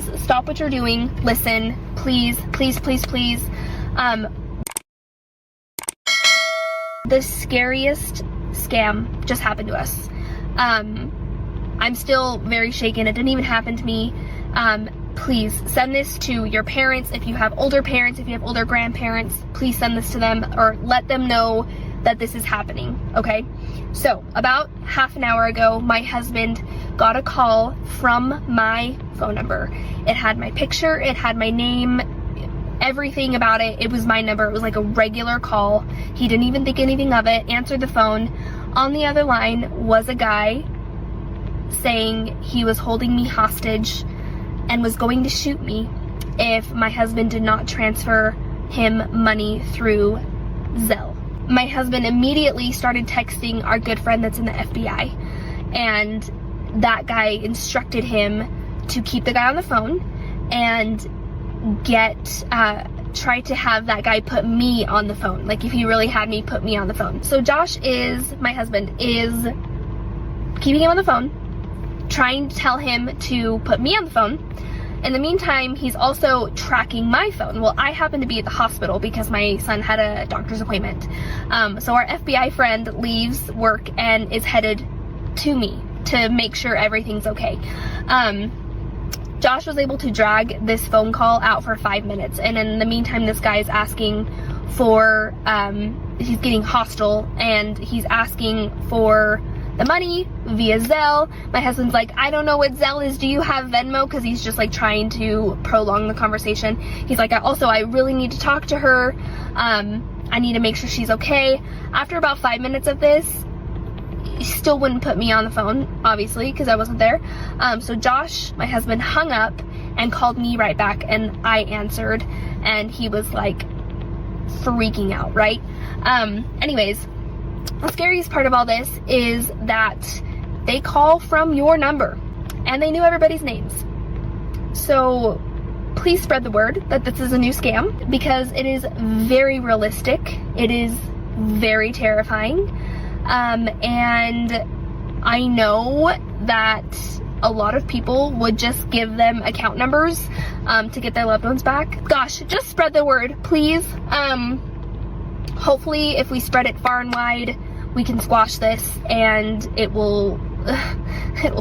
Stop what you're doing. Listen, please, please, please, please. The scariest scam just happened to us. I'm still very shaken. It didn't even happen to me. Please send this to your parents. If you have older parents, if you have older grandparents, please send this to them or let them know that this is happening, okay? So about half an hour ago, my husband got a call from my phone number. It had my picture, it had my name, everything about it. It was my number. It was like a regular call. He didn't even think anything of it, answered the phone. On the other line was a guy saying he was holding me hostage and was going to shoot me if my husband did not transfer him money through Zelle. My husband immediately started texting our good friend that's in the FBI, and that guy instructed him to keep the guy on the phone and try to have that guy put me on the phone. Like, if he really had me, put me on the phone. So Josh my husband is keeping him on the phone, trying to tell him to put me on the phone. In the meantime, he's also tracking my phone. Well, I happen to be at the hospital because my son had a doctor's appointment. So our FBI friend leaves work and is headed to me to make sure everything's okay. Josh was able to drag this phone call out for 5 minutes. And in the meantime, this guy's asking for, he's getting hostile and he's asking for the money via Zelle. My husband's like, I don't know what Zelle is. Do you have Venmo? Because he's just like trying to prolong the conversation. He's like, I really need to talk to her. I need to make sure she's okay. After about 5 minutes of this, he still wouldn't put me on the phone, obviously, because I wasn't there. So Josh, my husband, hung up and called me right back, and I answered, and he was like freaking out, right? Anyways, the scariest part of all this is that they call from your number and they knew everybody's names. So please spread the word that this is a new scam, because it is very realistic. It is very terrifying. And I know that a lot of people would just give them account numbers to get their loved ones back. Gosh, just spread the word, please. Hopefully, if we spread it far and wide, we can squash this and it will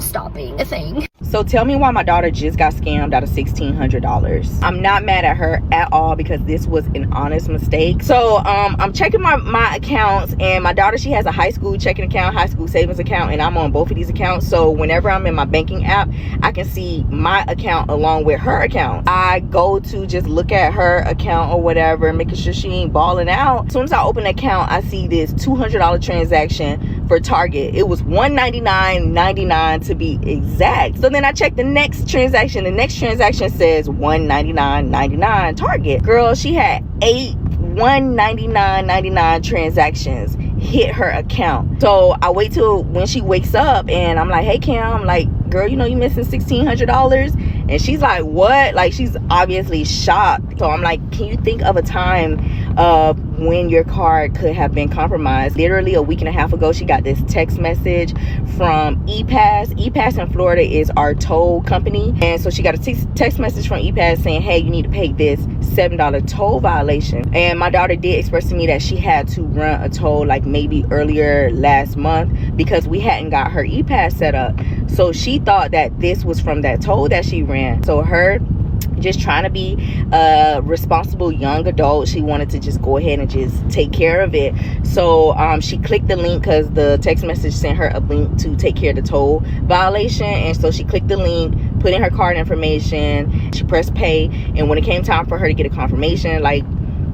stop being a thing. So tell me why my daughter just got scammed out of $1,600. I'm not mad at her at all because this was an honest mistake. So I'm checking my accounts, and my daughter, she has a high school checking account, high school savings account, and I'm on both of these accounts. So whenever I'm in my banking app, I can see my account along with her account. I go to just look at her account or whatever, making sure she ain't balling out. As soon as I open the account, I see this $200 transaction for Target. It was $199.99 to be exact. So then I check the next transaction. The next transaction says $199.99 Target. Girl, she had 8 $199.99 transactions hit her account. So I wait till when she wakes up, and I'm like, hey Cam, like, girl, you know you missing $1,600? And she's like, what? Like, she's obviously shocked. So I'm like, can you think of a time when your card could have been compromised? Literally a week and a half ago, she got this text message from ePass. ePass in Florida is our toll company, and so she got a text message from ePass saying, hey, you need to pay this $7 toll violation. And my daughter did express to me that she had to run a toll like maybe earlier last month because we hadn't got her ePass set up. So she thought that this was from that toll that she ran. So her just trying to be a responsible young adult, she wanted to just go ahead and just take care of it. So she clicked the link because the text message sent her a link to take care of the toll violation. And so she clicked the link, put in her card information, she pressed pay, and when it came time for her to get a confirmation, like,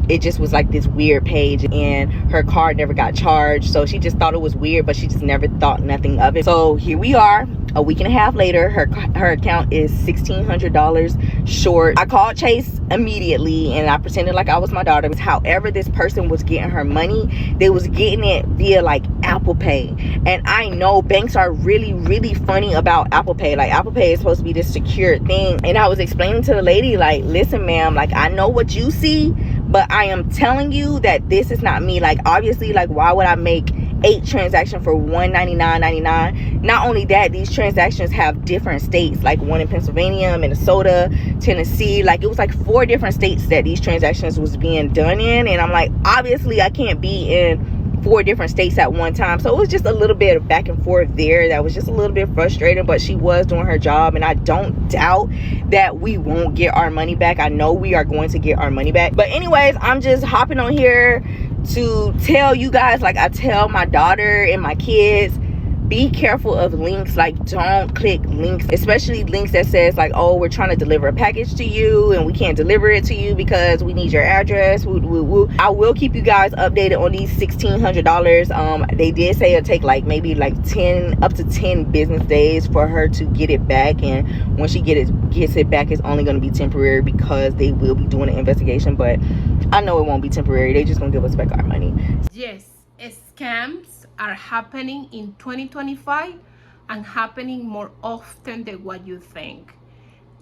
it just was like this weird page, and her card never got charged. So she just thought it was weird, but she just never thought nothing of it. So here we are, a week and a half later. Her account is $1,600 short. I called Chase immediately, and I pretended like I was my daughter. However this person was getting her money, they was getting it via like Apple Pay. And I know banks are really, really funny about Apple Pay. Like, Apple Pay is supposed to be this secure thing. And I was explaining to the lady, like, listen ma'am, like, I know what you see, but I am telling you that this is not me. Like, obviously, like, why would I make 8 transactions for $199.99. Not only that, these transactions have different states, like one in Pennsylvania, Minnesota, Tennessee. Like it was like 4 different states that these transactions was being done in, and I'm like, obviously I can't be in 4 different states at one time. So it was just a little bit of back and forth there that was just a little bit frustrating, but she was doing her job, and I don't doubt that we won't get our money back. I know we are going to get our money back. But anyways, I'm just hopping on here to tell you guys, like I tell my daughter and my kids, be careful of links. Like, don't click links, especially links that says like, oh, we're trying to deliver a package to you and we can't deliver it to you because we need your address. I will keep you guys updated on these $1,600. They did say it'll take like maybe like 10 up to 10 business days for her to get it back, and when she gets it back, it's only going to be temporary because they will be doing an investigation. But I know it won't be temporary. They just gonna give us back our money. Yes, scams are happening in 2025 and happening more often than what you think.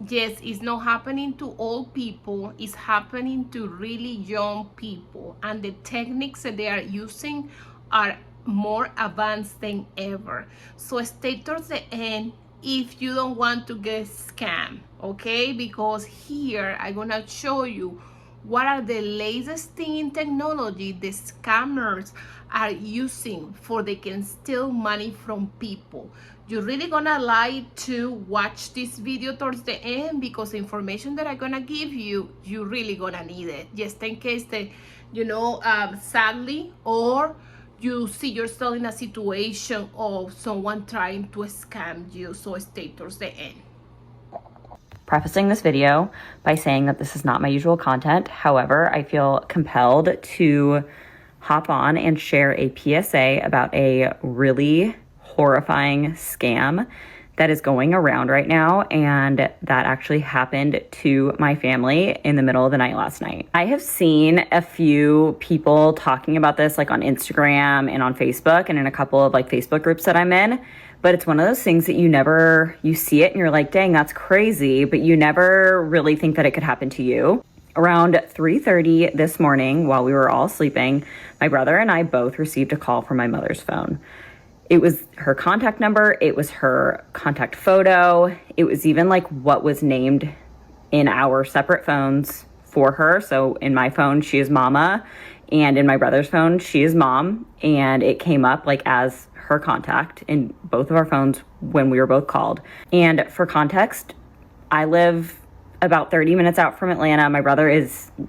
Yes, it's not happening to old people, it's happening to really young people, and the techniques that they are using are more advanced than ever. So stay towards the end if you don't want to get scammed, okay? Because here I'm gonna show you what are the latest thing in technology the scammers are using for they can steal money from people. You're really gonna like to watch this video towards the end, because the information that I'm gonna give you, you're really gonna need it, just in case they, sadly, or you see yourself in a situation of someone trying to scam you. So stay towards the end. Prefacing this video by saying that this is not my usual content. However, I feel compelled to hop on and share a PSA about a really horrifying scam that is going around right now, and that actually happened to my family in the middle of the night last night. I have seen a few people talking about this like on Instagram and on Facebook and in a couple of like Facebook groups that I'm in. But it's one of those things that you see it and you're like, dang, that's crazy, but you never really think that it could happen to you. Around 3:30 this morning, while we were all sleeping, my brother and I both received a call from my mother's phone. It was her contact number, it was her contact photo, it was even like what was named in our separate phones for her. So in my phone, she is Mama, and in my brother's phone, she is Mom, and it came up like as her contact in both of our phones when we were both called. And for context, I live about 30 minutes out from Atlanta. My brother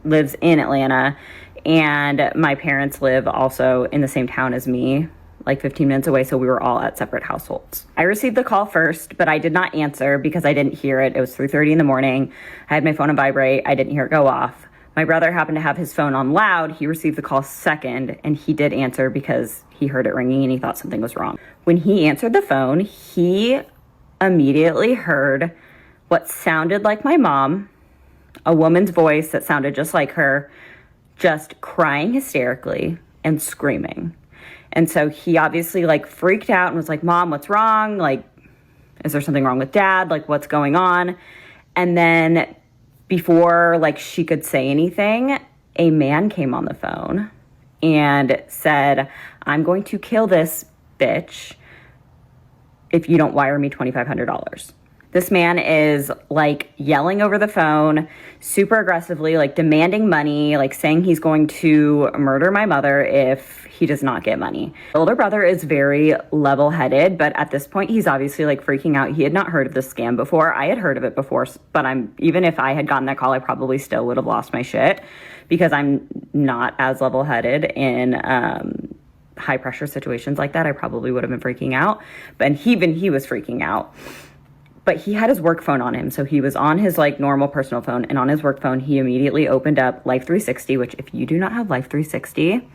lives in Atlanta, and my parents live also in the same town as me, like 15 minutes away, so we were all at separate households. I received the call first, but I did not answer because I didn't hear it. It was 3:30 in the morning. I had my phone on vibrate. I didn't hear it go off. My brother happened to have his phone on loud. He received the call second, and he did answer because he heard it ringing and he thought something was wrong. When he answered the phone, he immediately heard what sounded like my mom, a woman's voice that sounded just like her, just crying hysterically and screaming. And so he obviously like freaked out and was like, Mom, what's wrong? Like, is there something wrong with Dad? Like, what's going on? And then before like she could say anything, a man came on the phone and said, I'm going to kill this bitch if you don't wire me $2,500. This man is like yelling over the phone, super aggressively, like demanding money, like saying he's going to murder my mother if he does not get money. The older brother is very level-headed, but at this point he's obviously like freaking out. He had not heard of this scam before. I had heard of it before, but even if I had gotten that call, I probably still would have lost my shit because I'm not as level-headed in high pressure situations like that. I probably would have been freaking out, but even he was freaking out. But he had his work phone on him, so he was on his like normal personal phone, and on his work phone, he immediately opened up Life 360, which if you do not have Life 360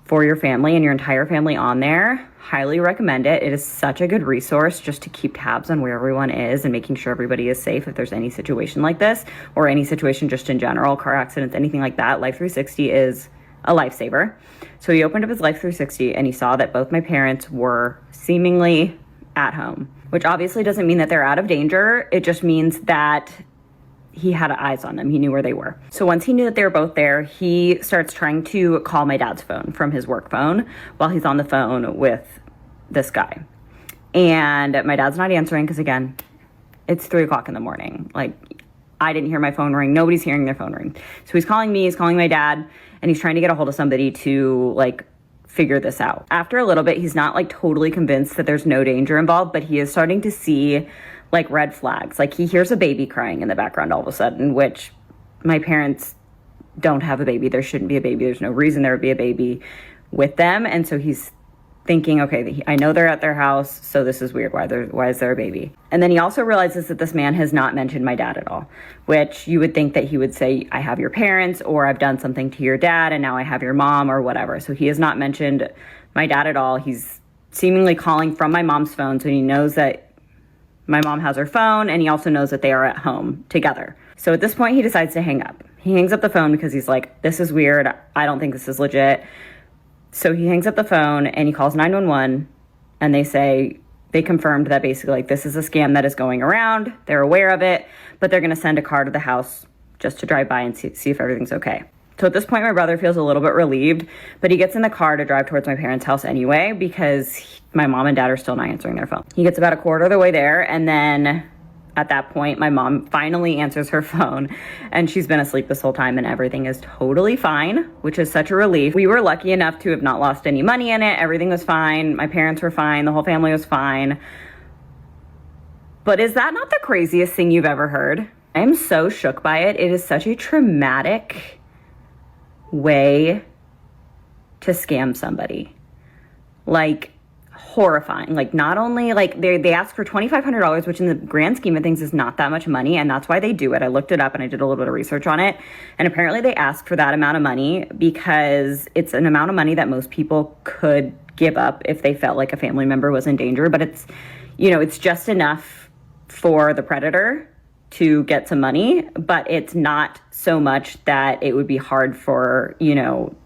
for your family and your entire family on there, highly recommend it. It is such a good resource just to keep tabs on where everyone is and making sure everybody is safe if there's any situation like this, or any situation just in general, car accidents, anything like that. Life 360 is a lifesaver. So he opened up his Life 360 and he saw that both my parents were seemingly at home, which obviously doesn't mean that they're out of danger. It just means that he had eyes on them. He knew where they were. So once he knew that they were both there, he starts trying to call my dad's phone from his work phone while he's on the phone with this guy. And my dad's not answering because, again, it's 3 o'clock in the morning. Like, I didn't hear my phone ring. Nobody's hearing their phone ring. So he's calling me, he's calling my dad, and he's trying to get a hold of somebody to, like, figure this out. After a little bit, he's not, like, totally convinced that there's no danger involved, but he is starting to see, like, red flags. Like, he hears a baby crying in the background all of a sudden, which my parents don't have a baby. There shouldn't be a baby. There's no reason there would be a baby with them. And so he's thinking, okay, I know they're at their house, so this is weird. Why is there a baby? And then he also realizes that this man has not mentioned my dad at all, which you would think that he would say, I have your parents, or I've done something to your dad, and now I have your mom, or whatever. So he has not mentioned my dad at all. He's seemingly calling from my mom's phone, so he knows that my mom has her phone, and he also knows that they are at home together. So at this point, he decides to hang up. He hangs up the phone because he's like, this is weird. I don't think this is legit. So he hangs up the phone and he calls 911, and they confirmed that basically, like, this is a scam that is going around. They're aware of it, but they're going to send a car to the house just to drive by and see if everything's okay. So at this point, my brother feels a little bit relieved, but he gets in the car to drive towards my parents' house anyway because my mom and dad are still not answering their phone. He gets about a quarter of the way there, and then at that point, my mom finally answers her phone, and she's been asleep this whole time, and everything is totally fine, which is such a relief. We were lucky enough to have not lost any money in it. Everything was fine. My parents were fine. The whole family was fine. But is that not the craziest thing you've ever heard? I am so shook by it. It is such a traumatic way to scam somebody. Like, horrifying. Like, not only, like, they ask for $2,500, which in the grand scheme of things is not that much money, and that's why they do it. I looked it up and I did a little bit of research on it, and apparently they ask for that amount of money because it's an amount of money that most people could give up if they felt like a family member was in danger, but it's, you know, it's just enough for the predator to get some money, but it's not so much that it would be hard for, you know,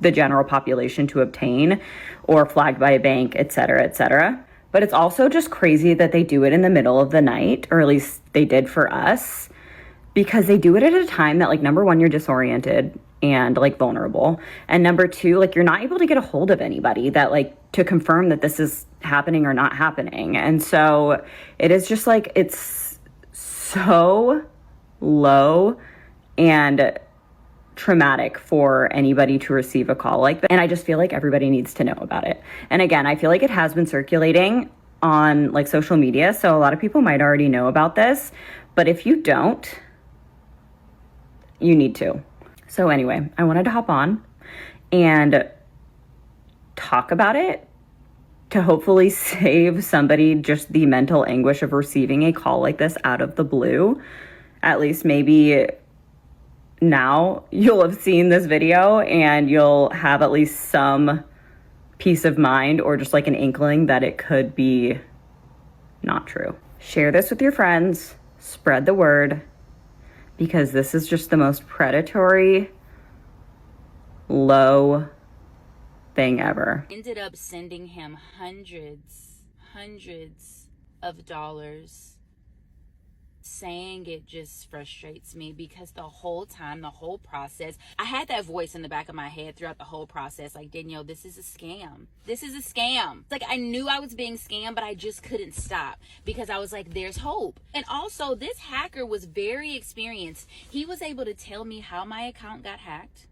the general population to obtain or flagged by a bank, et cetera, et cetera. But it's also just crazy that they do it in the middle of the night, or at least they did for us, because they do it at a time that, like, number one, you're disoriented and, like, vulnerable. And number two, like, you're not able to get a hold of anybody that, like, to confirm that this is happening or not happening. And so it is just, like, it's so low and traumatic for anybody to receive a call like that. And I just feel like everybody needs to know about it. And again, I feel like it has been circulating on, like, social media, so a lot of people might already know about this, but if you don't, you need to. So anyway, I wanted to hop on and talk about it to hopefully save somebody just the mental anguish of receiving a call like this out of the blue. At least maybe now you'll have seen this video and you'll have at least some peace of mind, or just like an inkling that it could be not true. Share this with your friends, spread the word, because this is just the most predatory, low thing ever. Ended up sending him hundreds of dollars. Saying it just frustrates me because the whole time, the whole process, I had that voice in the back of my head throughout the whole process, like, Danielle, this is a scam. This is a scam. It's like, I knew I was being scammed, but I just couldn't stop because I was like, there's hope. And also, this hacker was very experienced. He was able to tell me how my account got hacked.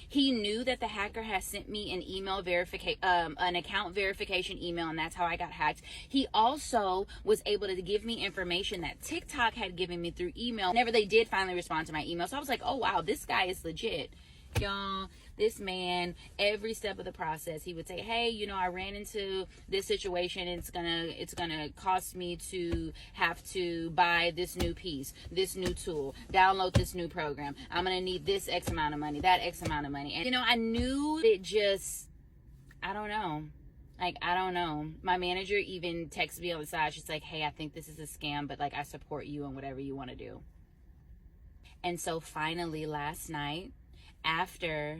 He knew that the hacker had sent me an email verification, an account verification email, and that's how I got hacked. He also was able to give me information that TikTok had given me through email. Whenever they did finally respond to my email, so I was like, oh wow, this guy is legit. Y'all, this man, every step of the process, he would say, hey, you know, I ran into this situation. It's gonna cost me to have to buy this new piece, this new tool, download this new program. I'm gonna need this X amount of money, that X amount of money. And, you know, I knew it just, I don't know. Like, I don't know. My manager even texted me on the side. She's like, hey, I think this is a scam, but, like, I support you in whatever you want to do. And so finally last night, after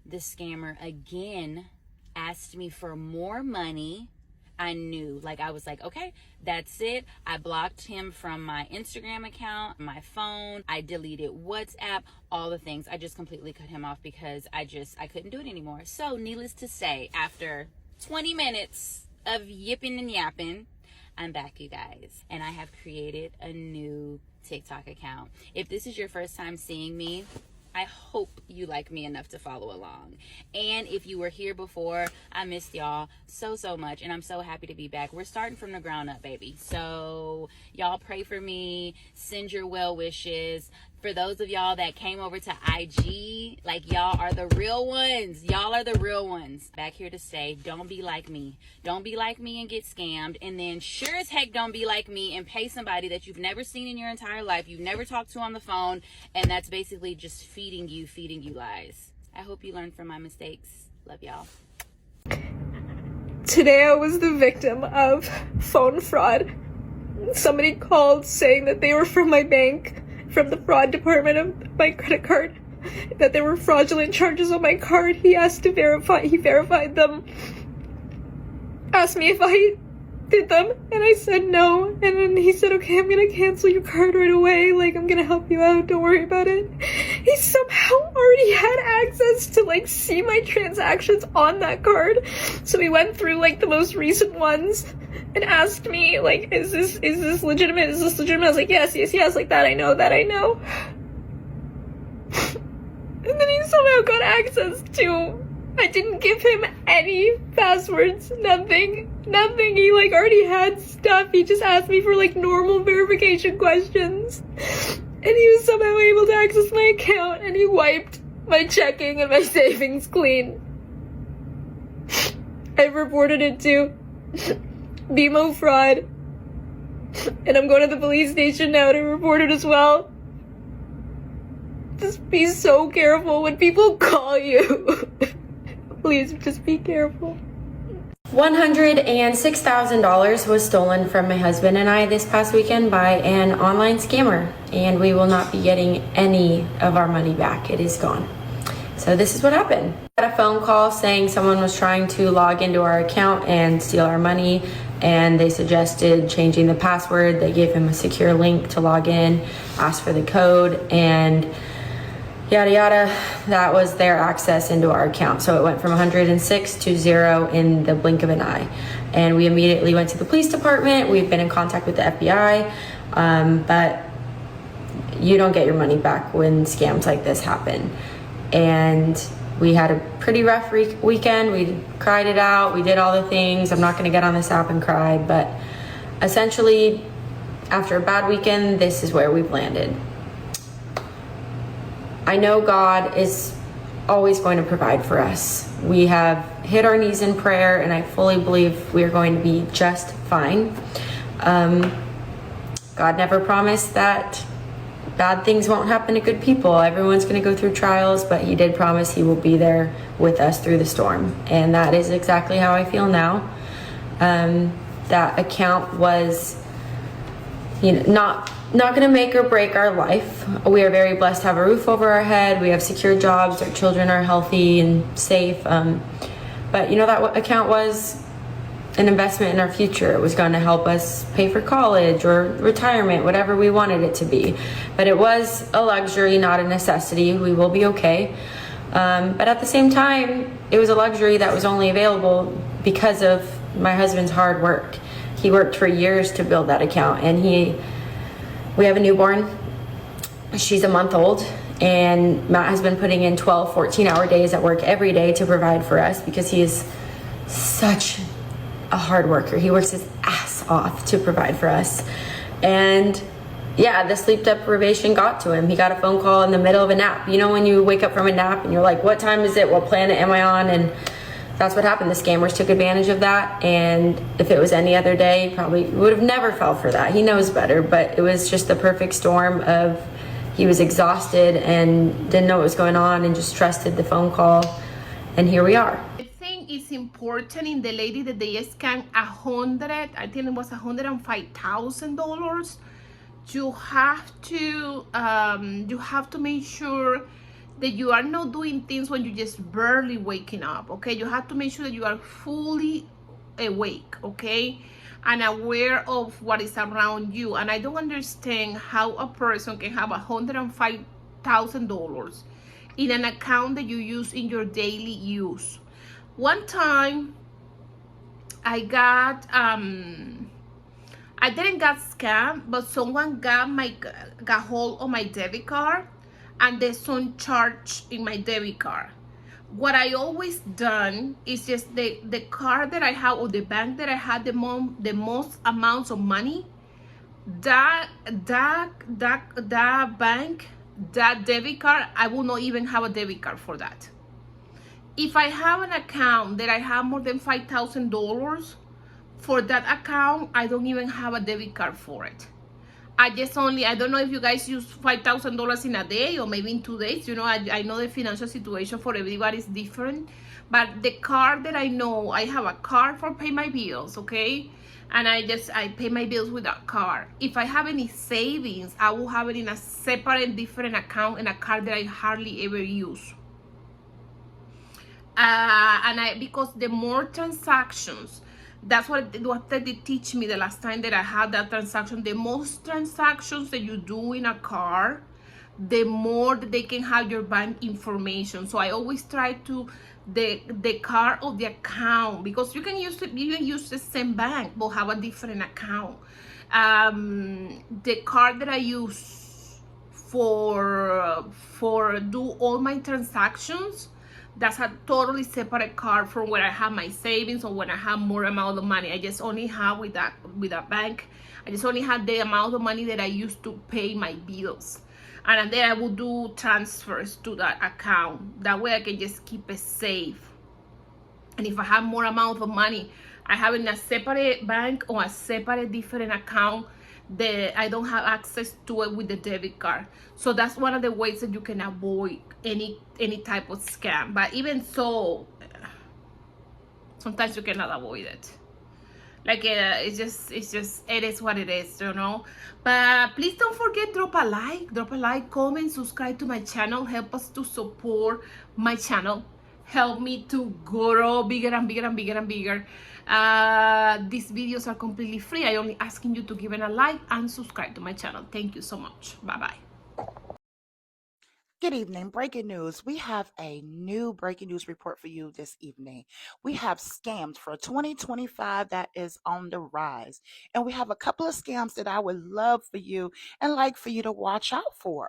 the scammer again asked me for more money I knew, like, I was like, okay, that's it. I blocked him from my Instagram account, my phone. I deleted WhatsApp, all the things. I just completely cut him off because I couldn't do it anymore. So needless to say, after 20 minutes of yipping and yapping, I'm back, you guys. And I have created a new TikTok account. If this is your first time seeing me, I hope you like me enough to follow along. And if you were here before, I missed y'all so much, and I'm so happy to be back. We're starting from the ground up, baby. So y'all pray for me, send your well wishes. For those of y'all that came over to IG, like, y'all are the real ones. Y'all are the real ones. Back here to say, don't be like me. Don't be like me and get scammed. And then sure as heck don't be like me and pay somebody that you've never seen in your entire life, you've never talked to on the phone, and that's basically just feeding you lies. I hope you learned from my mistakes. Love y'all. Today I was the victim of phone fraud. Somebody called saying that they were from my bank, from the fraud department of my credit card, that there were fraudulent charges on my card. He verified them, asked me if I did them, and I said no, and then he said, okay, I'm gonna cancel your card right away, like, I'm gonna help you out, don't worry about it. He somehow already had access to, like, see my transactions on that card, so he went through, like, the most recent ones and asked me, like, is this legitimate, is this legitimate? I was like, yes, like, that I know. And then he somehow got access to, I didn't give him any passwords, nothing. He, like, already had stuff. He just asked me for, like, normal verification questions. And he was somehow able to access my account, and he wiped my checking and my savings clean. I reported it to BMO fraud, and I'm going to the police station now to report it as well. Just be so careful when people call you. Please, just be careful. $106,000 was stolen from my husband and I this past weekend by an online scammer, and we will not be getting any of our money back. It is gone. So this is what happened. I got a phone call saying someone was trying to log into our account and steal our money, and they suggested changing the password. They gave him a secure link to log in, asked for the code, and yada yada. That was their access into our account. So it went from 106 to 0 in the blink of an eye. And we immediately went to the police department. We've been in contact with the FBI, but you don't get your money back when scams like this happen. And we had a pretty rough weekend. We cried it out. We did all the things. I'm not going to get on this app and cry, but essentially, after a bad weekend, this is where we've landed. I know God is always going to provide for us. We have hit our knees in prayer, and I fully believe we are going to be just fine. God never promised that bad things won't happen to good people. Everyone's going to go through trials, but he did promise he will be there with us through the storm. And that is exactly how I feel now. That account was, not going to make or break our life. We are very blessed to have a roof over our head. We have secure jobs. Our children are healthy and safe. But that account was an investment in our future. It was going to help us pay for college or retirement, whatever we wanted it to be. But it was a luxury, not a necessity. We will be okay. But at the same time, it was a luxury that was only available because of my husband's hard work. He worked for years to build that account, and we have a newborn. She's a month old, and Matt has been putting in 12, 14-hour days at work every day to provide for us because he is such a hard worker. He works his ass off to provide for us. And yeah, the sleep deprivation got to him. He got a phone call in the middle of a nap. When you wake up from a nap and you're like, what time is it? What planet am I on? And that's what happened. The scammers took advantage of that. And if it was any other day, probably would have never fell for that. He knows better, but it was just the perfect storm of he was exhausted and didn't know what was going on and just trusted the phone call. And here we are. It's important in the lady that they scammed $105,000. You have to make sure that you are not doing things when you're just barely waking up. Okay, you have to make sure that you are fully awake, okay, and aware of what is around you. And I don't understand how a person can have $105,000 in an account that you use in your daily use. One time I got I didn't get scammed, but someone got hold of my debit card, and there's some charge in my debit card. What I always done is just the card that I have, or the bank that I had the most amounts of money, that bank, that debit card, I will not even have a debit card for that. If I have an account that I have more than $5,000, for that account, I don't even have a debit card for it. I don't know if you guys use $5,000 in a day or maybe in 2 days. I know the financial situation for everybody is different, but the card that I know, I have a card for pay my bills, okay? And I pay my bills with that card. If I have any savings, I will have it in a separate, different account, in a card that I hardly ever use. Because the more transactions, that's what they teach me the last time that I had that transaction. The most transactions that you do in a car, the more that they can have your bank information. So I always try to the card of the account, because you can use the same bank but have a different account. The card that I use for do all my transactions, that's a totally separate card from where I have my savings or when I have more amount of money. I just only have with that bank, I just only have the amount of money that I use to pay my bills, and then I will do transfers to that account. That way I can just keep it safe. And if I have more amount of money, I have in a separate bank or a separate different account that I don't have access to it with the debit card. So that's one of the ways that you can avoid any type of scam. But even so, sometimes you cannot avoid it. Like it is what it is, But please don't forget, drop a like, comment, subscribe to my channel. Help us to support my channel. Help me to grow bigger and bigger and bigger and bigger. These videos are completely free. I only asking you to give it a like and subscribe to my channel. Thank you so much. Bye-bye. Good evening. Breaking news. We have a new breaking news report for you this evening. We have scams for 2025 that is on the rise. And we have a couple of scams that I would love for you and like for you to watch out for.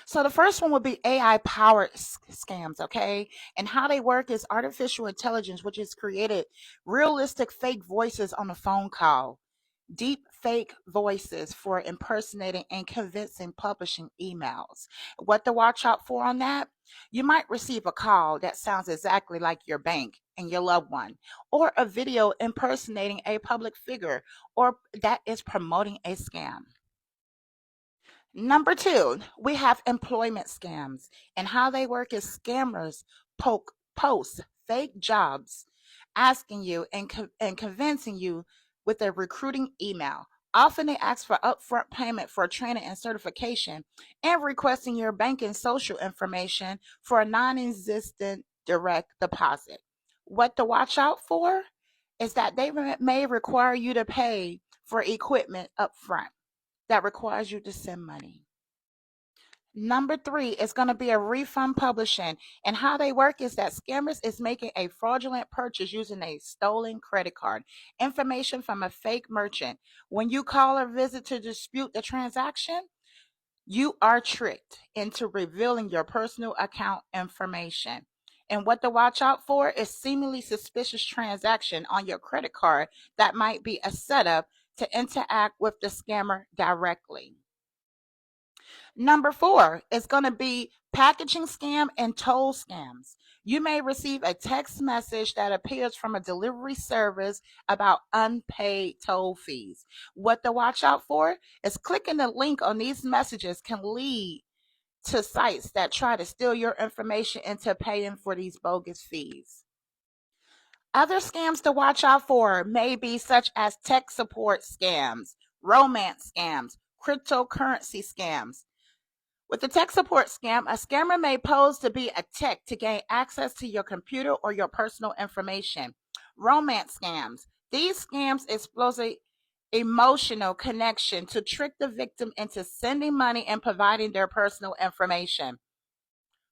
So the first one would be AI powered scams, okay? And how they work is artificial intelligence, which has created realistic fake voices on a phone call. Deep fake voices for impersonating and convincing publishing emails. What to watch out for on that? You might receive a call that sounds exactly like your bank and your loved one, or a video impersonating a public figure, or that is promoting a scam. Number two, we have employment scams, and how they work is scammers post fake jobs, asking you and convincing you with a recruiting email. Often they ask for upfront payment for training and certification, and requesting your banking social information for a non-existent direct deposit. What to watch out for is that they may require you to pay for equipment upfront. That requires you to send money. Number three is going to be a refund publishing. And how they work is that scammers is making a fraudulent purchase using a stolen credit card, information from a fake merchant. When you call or visit to dispute the transaction, you are tricked into revealing your personal account information. And what to watch out for is seemingly suspicious transaction on your credit card that might be a setup to interact with the scammer directly. Number four is going to be packaging scam and toll scams. You may receive a text message that appears from a delivery service about unpaid toll fees. What to watch out for is clicking the link on these messages can lead to sites that try to steal your information into paying for these bogus fees. Other scams to watch out for may be such as tech support scams, romance scams, cryptocurrency scams. With the tech support scam, a scammer may pose to be a tech to gain access to your computer or your personal information. Romance scams. These scams expose a emotional connection to trick the victim into sending money and providing their personal information.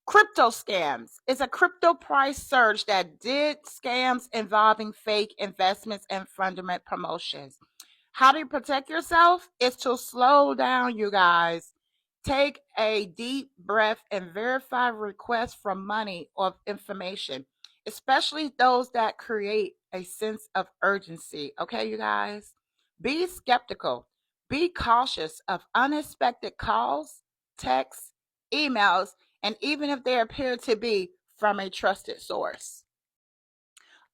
Crypto scams is a crypto price surge that did scams involving fake investments and fraudulent promotions. How do you protect yourself? Is to slow down, you guys. Take a deep breath and verify requests from money or information, especially those that create a sense of urgency. Okay, you guys? Be skeptical. Be cautious of unexpected calls, texts, emails, and even if they appear to be from a trusted source.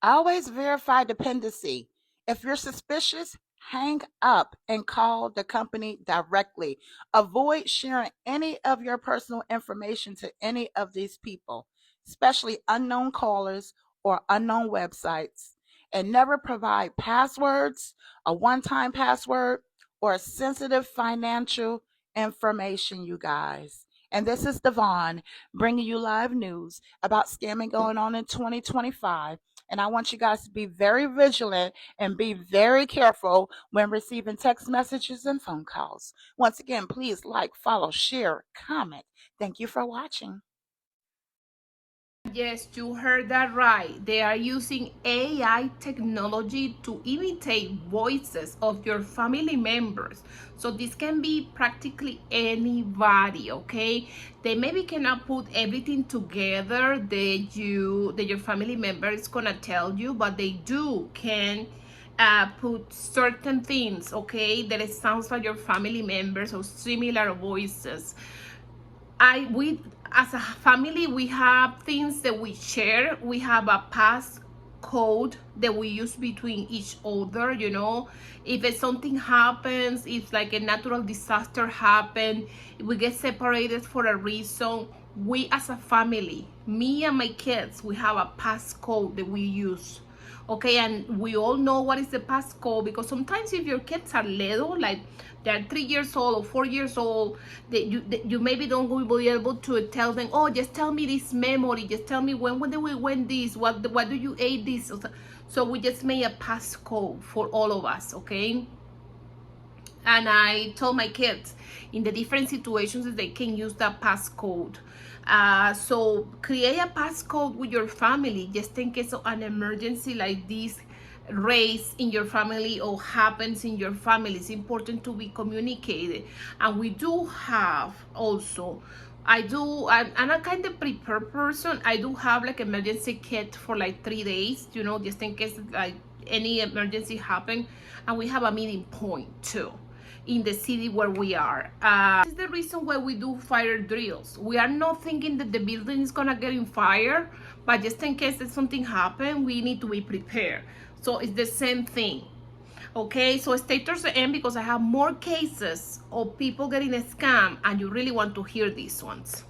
Always verify dependency. If you're suspicious, hang up and call the company directly. Avoid sharing any of your personal information to any of these people, especially unknown callers or unknown websites. And never provide passwords, a one-time password, or sensitive financial information, you guys. And this is Devon bringing you live news about scamming going on in 2025. And I want you guys to be very vigilant and be very careful when receiving text messages and phone calls. Once again, please like, follow, share, comment. Thank you for watching. Yes, you heard that right. They are using AI technology to imitate voices of your family members. So this can be practically anybody, okay? They maybe cannot put everything together that your family member is gonna tell you, but they can put certain things, okay, that it sounds like your family members or similar voices. We as a family, we have things that we share. We have a pass code that we use between each other, you know. If something happens, if like a natural disaster happen, if we get separated for a reason, we as a family, me and my kids, we have a pass code that we use. Okay, and we all know what is the passcode, because sometimes if your kids are little, like they're 3 years old or 4 years old, that you maybe don't be able to tell them, oh, just tell me this memory, just tell me when did we win this, what do you ate this. So we just made a passcode for all of us, okay? And I told my kids in the different situations that they can use that passcode. So create a passcode with your family just in case of an emergency like this raise in your family or happens in your family. It's important to be communicated. And we do have also, I'm a kind of prepared person. I do have like emergency kit for like 3 days, you know, just in case like any emergency happen. And we have a meeting point too in the city where we are. This is the reason why we do fire drills. We are not thinking that the building is gonna get in fire, but just in case that something happen, we need to be prepared. So it's the same thing. Okay, so stay towards the end because I have more cases of people getting a scam and you really want to hear these ones.